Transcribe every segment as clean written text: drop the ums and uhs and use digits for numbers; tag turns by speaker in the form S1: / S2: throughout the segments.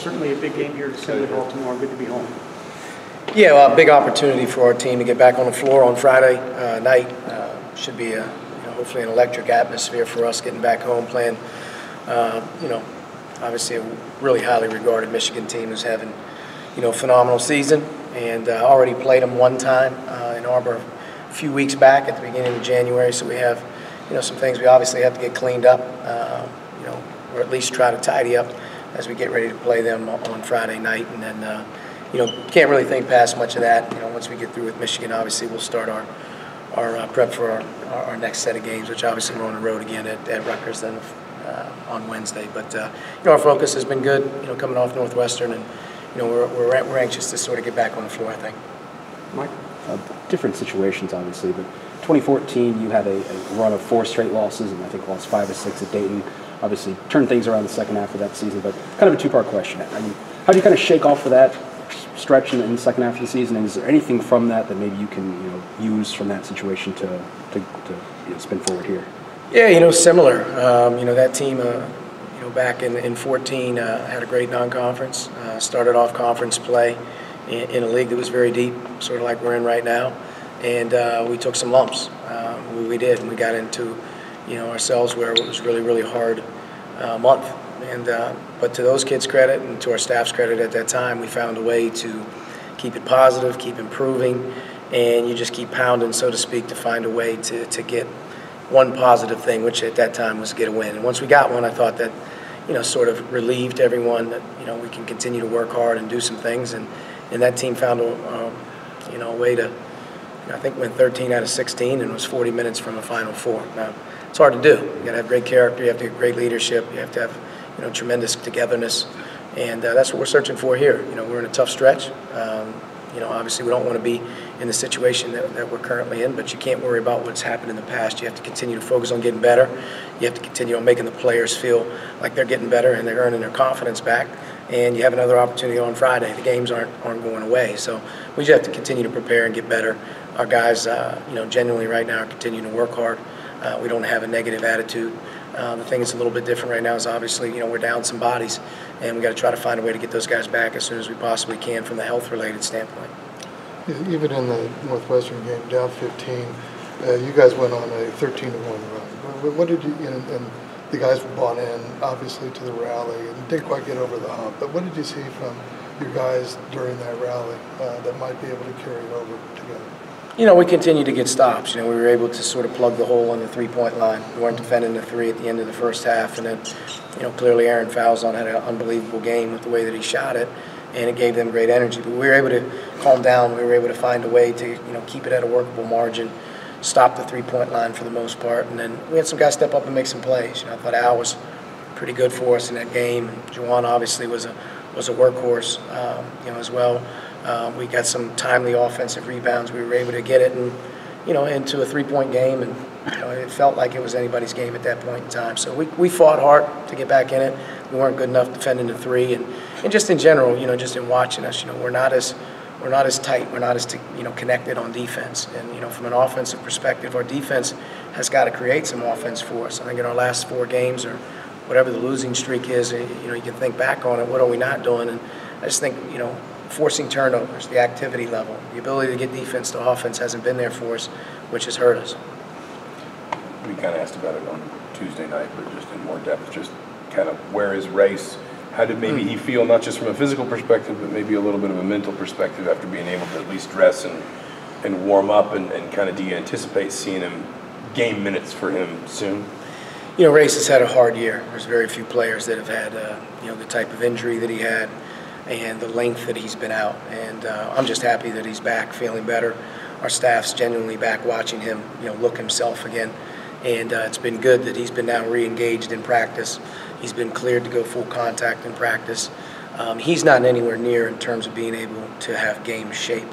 S1: certainly a big game here at Assembly Hall tomorrow. Good to be home.
S2: Yeah, well, a big opportunity for our team to get back on the floor on Friday night. Should be hopefully an electric atmosphere for us getting back home playing. Obviously a really highly regarded Michigan team who's having a phenomenal season, and already played them one time in Arbor a few weeks back at the beginning of January. So we have some things we obviously have to get cleaned up, or at least try to tidy up as we get ready to play them on Friday night. And then can't really think past much of that. Once we get through with Michigan, obviously we'll start our prep for our next set of games, which obviously we're on the road again at Rutgers then on Wednesday. But our focus has been good, coming off Northwestern, and we're anxious to sort of get back on the floor, I think.
S1: Mike?
S3: Different situations, obviously, but 2014 you had a run of 4 straight losses, and I think lost 5 or 6 at Dayton. Obviously turned things around the second half of that season, but kind of a two-part question. I mean, how do you kind of shake off of that stretch in the second half of the season, and is there anything from that maybe you can use from that situation to spin forward here?
S2: Yeah, similar. That team back in 14 had a great non-conference, started off conference play in a league that was very deep, sort of like we're in right now, and we took some lumps. We did, and we got into ourselves where it was really, really hard month. And but to those kids' credit and to our staff's credit at that time, we found a way to keep it positive, keep improving, and you just keep pounding, so to speak, to find a way to get one positive thing, which at that time was get a win. And once we got one, I thought that sort of relieved everyone that we can continue to work hard and do some things, and that team found a way to I think went 13 out of 16 and was 40 minutes from a Final Four. Now, it's hard to do. You got to have great character. You have to have great leadership. You have to have tremendous togetherness, and that's what we're searching for here. We're in a tough stretch. Obviously we don't want to be in the situation that we're currently in, but you can't worry about what's happened in the past. You have to continue to focus on getting better. You have to continue on making the players feel like they're getting better and they're earning their confidence back. And you have another opportunity on Friday. The games aren't going away, so we just have to continue to prepare and get better. Our guys, genuinely right now are continuing to work hard. We don't have a negative attitude. The thing that's a little bit different right now is obviously, we're down some bodies, and we got to try to find a way to get those guys back as soon as we possibly can from the health-related standpoint.
S4: Even in the Northwestern game, down 15, you guys went on a 13-1 run. What did you? And the guys were bought in, obviously, to the rally and didn't quite get over the hump. But what did you see from your guys during that rally that might be able to carry it over together?
S2: We continued to get stops. We were able to sort of plug the hole on the three-point line. We weren't defending the three at the end of the first half, and then, clearly Aaron Falzon had an unbelievable game with the way that he shot it, and it gave them great energy. But we were able to calm down. We were able to find a way to, keep it at a workable margin, stop the three-point line for the most part, and then we had some guys step up and make some plays. I thought Al was pretty good for us in that game. Juwan obviously was a workhorse, as well. We got some timely offensive rebounds. We were able to get it into a three-point game, and it felt like it was anybody's game at that point in time. So we fought hard to get back in it. We weren't good enough defending the three, and just in general, just in watching us, we're not as tight. We're not as connected on defense. And from an offensive perspective, our defense has got to create some offense for us. I think in our last 4 games or whatever the losing streak is, you can think back on it. What are we not doing? And I just think forcing turnovers, the activity level, the ability to get defense to offense hasn't been there for us, which has hurt us.
S5: We kind of asked about it on Tuesday night, but just in more depth, just kind of where is Race? How did maybe he feel, not just from a physical perspective, but maybe a little bit of a mental perspective after being able to at least dress and warm up, and kind of do you anticipate seeing him game minutes for him soon?
S2: Race has had a hard year. There's very few players that have had the type of injury that he had and the length that he's been out. And I'm just happy that he's back, feeling better. Our staff's genuinely back watching him, look himself again. And it's been good that he's been now re-engaged in practice. He's been cleared to go full contact in practice. He's not anywhere near in terms of being able to have game shape.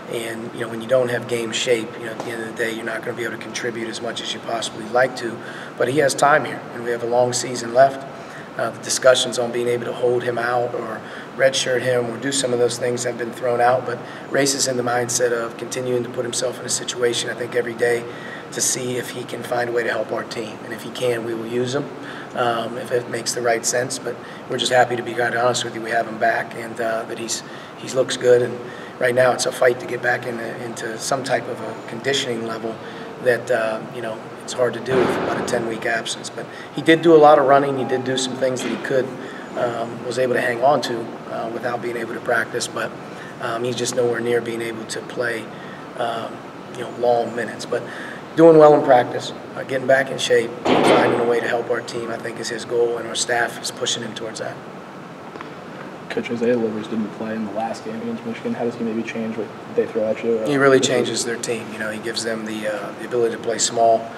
S2: And when you don't have game shape, at the end of the day, you're not going to be able to contribute as much as you possibly like to. But he has time here, and we have a long season left. The discussions on being able to hold him out or redshirt him or do some of those things have been thrown out. But Race is in the mindset of continuing to put himself in a situation. I think every day to see if he can find a way to help our team. And if he can, we will use him if it makes the right sense. But we're just happy to be quite honest with you. We have him back, and that he looks good. And right now it's a fight to get back into some type of a conditioning level that, it's hard to do with about a 10-week absence. But he did do a lot of running. He did do some things that he was able to hang on to without being able to practice. But he's just nowhere near being able to play, long minutes. But doing well in practice, getting back in shape, finding a way to help our team, I think, is his goal, and our staff is pushing him towards that.
S6: Coach Isaiah Livers didn't play in the last game against Michigan. How does he maybe change what they throw at you?
S2: He really changes their team. He gives them the ability to play small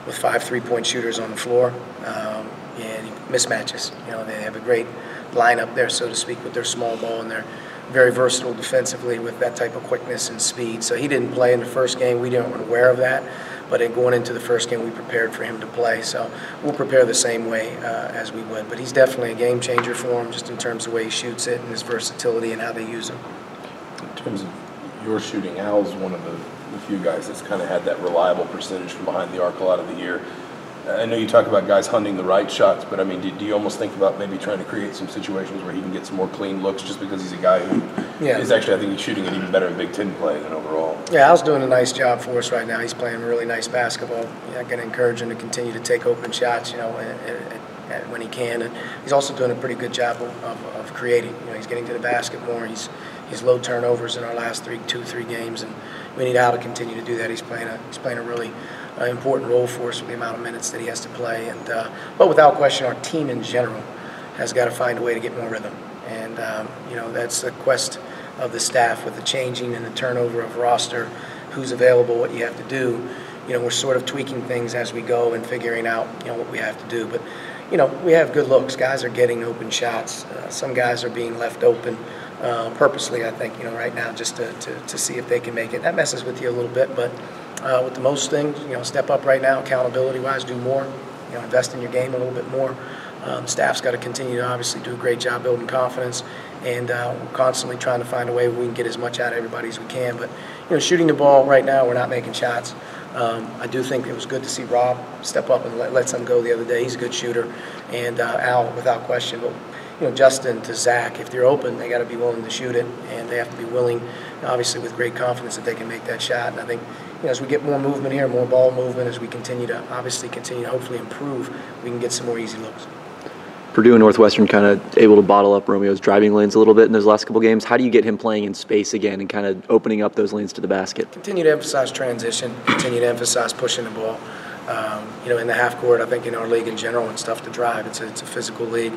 S2: with 5 3-point shooters on the floor, and he mismatches. They have a great lineup there, so to speak, with their small ball, and they're very versatile defensively with that type of quickness and speed. So he didn't play in the first game. We weren't aware of that. But in going into the first game, we prepared for him to play. So we'll prepare the same way as we would. But he's definitely a game changer for him, just in terms of the way he shoots it and his versatility and how they use him.
S5: In terms of your shooting, Al's one of the few guys that's kind of had that reliable percentage from behind the arc a lot of the year. I know you talk about guys hunting the right shots, but I mean, do you almost think about maybe trying to create some situations where he can get some more clean looks, just because he's a guy who is actually, I think he's shooting it even better in Big Ten play than overall? Yeah,
S2: Al's doing a nice job for us right now. He's playing really nice basketball. I'm going to encourage him to continue to take open shots, when he can. And he's also doing a pretty good job of creating. He's getting to the basket more. He's low turnovers in our last two, three games, and we need Al to continue to do that. He's playing a really important role for us with the amount of minutes that he has to play. And but without question, our team in general has got to find a way to get more rhythm. And that's the quest of the staff with the changing and the turnover of roster, who's available, what you have to do. We're sort of tweaking things as we go and figuring out what we have to do. But we have good looks. Guys are getting open shots. Some guys are being left open purposely, I think, right now, just to see if they can make it. That messes with you a little bit, but with the most things, step up right now, accountability-wise, do more, invest in your game a little bit more. Staff's got to continue to obviously do a great job building confidence, and we're constantly trying to find a way where we can get as much out of everybody as we can. But, shooting the ball right now, we're not making shots. I do think it was good to see Rob step up and let some go the other day. He's a good shooter, and Al, without question. But Justin to Zach, if they're open, they got to be willing to shoot it, and they have to be willing, obviously, with great confidence that they can make that shot. And I think, as we get more movement here, more ball movement, as we continue to hopefully improve, we can get some more easy looks.
S7: Purdue and Northwestern kind of able to bottle up Romeo's driving lanes a little bit in those last couple games. How do you get him playing in space again and kind of opening up those lanes to the basket?
S2: Continue to emphasize transition, continue to emphasize pushing the ball. In the half court, I think in our league in general, it's tough to drive. It's a physical league.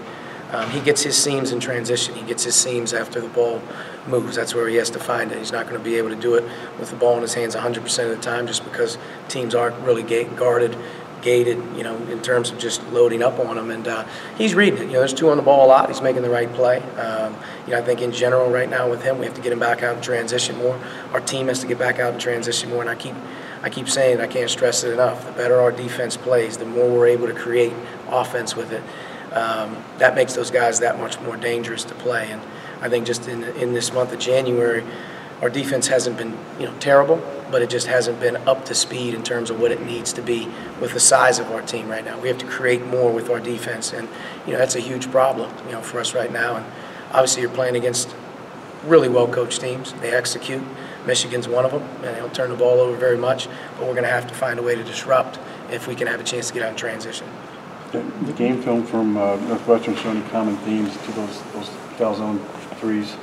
S2: He gets his seams in transition. He gets his seams after the ball moves. That's where he has to find it. He's not going to be able to do it with the ball in his hands 100% of the time, just because teams aren't really gated, in terms of just loading up on him. And he's reading it. There's two on the ball a lot. He's making the right play. I think in general right now with him, we have to get him back out in transition more. Our team has to get back out in transition more. And I keep saying, I can't stress it enough, the better our defense plays, the more we're able to create offense with it. That makes those guys that much more dangerous to play. And I think just in this month of January, our defense hasn't been terrible, but it just hasn't been up to speed in terms of what it needs to be with the size of our team right now. We have to create more with our defense, and that's a huge problem for us right now. And obviously, you're playing against really well-coached teams. They execute. Michigan's one of them, and they don't turn the ball over very much. But we're going to have to find a way to disrupt if we can have a chance to get out in transition.
S8: The game film from Northwestern showing common themes to those foul zone threes,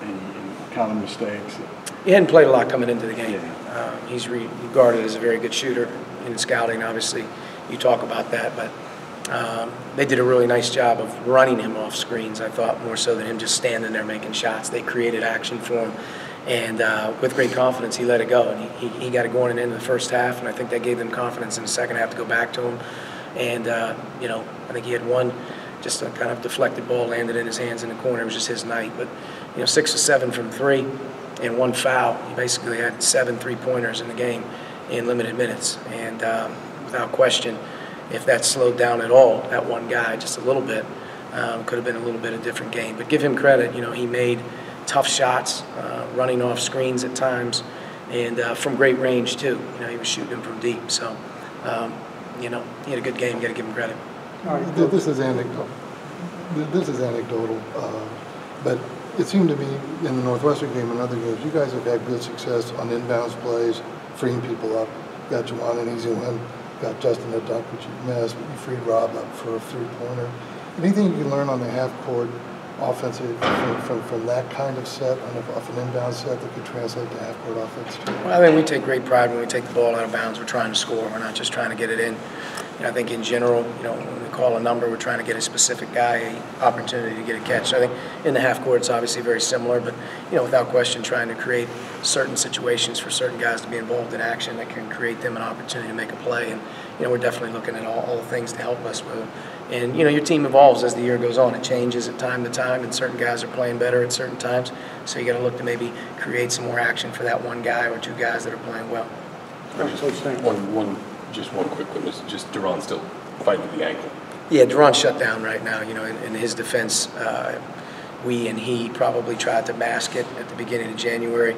S8: any common mistakes.
S2: He hadn't played a lot coming into the game.
S8: Yeah.
S2: He's regarded as a very good shooter in scouting. Obviously, you talk about that, but they did a really nice job of running him off screens, I thought, more so than him just standing there making shots. They created action for him, and with great confidence, he let it go. And he got it going into the first half, and I think that gave them confidence in the second half to go back to him. And, I think he had one just a kind of deflected ball landed in his hands in the corner. It was just his night. But, 6 of 7 from 3 and 1 foul. He basically had 7 3-pointers in the game in limited minutes. And without question, if that slowed down at all, that one guy just a little bit, could have been a little bit of a different game. But give him credit. He made tough shots, running off screens at times, and from great range too. You know, he was shooting them from deep. So, you know, he had a good game. You got to give him credit.
S4: This is anecdotal. But it seemed to me in the Northwestern game and other games, you guys have had good success on inbounds plays, freeing people up. Got Juwan an easy one, got Justin a dunk which you missed, but you freed Rob up for a three-pointer. Anything you can learn on the half-court offensive from that kind of set, off an inbound set that could translate to half-court offense too?
S2: Well, I think we take great pride when we take the ball out of bounds. We're trying to score. We're not just trying to get it in. You know, I think in general, you know, when we call a number, we're trying to get a specific guy an opportunity to get a catch. So I think in the half court, it's obviously very similar, but, you know, without question, trying to create certain situations for certain guys to be involved in action that can create them an opportunity to make a play. And, you know, we're definitely looking at all the things to help us with. And, you know, your team evolves as the year goes on. It changes at time to time, and certain guys are playing better at certain times. So you got to look to maybe create some more action for that one guy or two guys that are playing well.
S5: Just one quick one. Is just Durham still fighting with the ankle?
S2: Yeah, Durant's shut down right now. You know, in his defense, we and he probably tried to mask it at the beginning of January.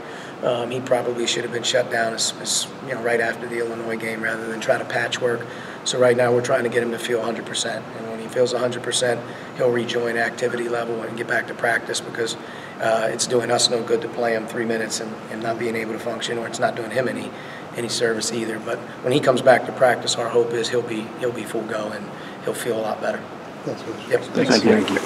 S2: He probably should have been shut down as you know, right after the Illinois game rather than try to patchwork. So right now we're trying to get him to feel 100%. And when he feels 100%, he'll rejoin activity level and get back to practice, because it's doing us no good to play him 3 minutes and not being able to function, or it's not doing him any service either. But when he comes back to practice, our hope is he'll be full go and he'll feel a lot better.
S4: That's good.
S2: Yep.
S3: Thank you.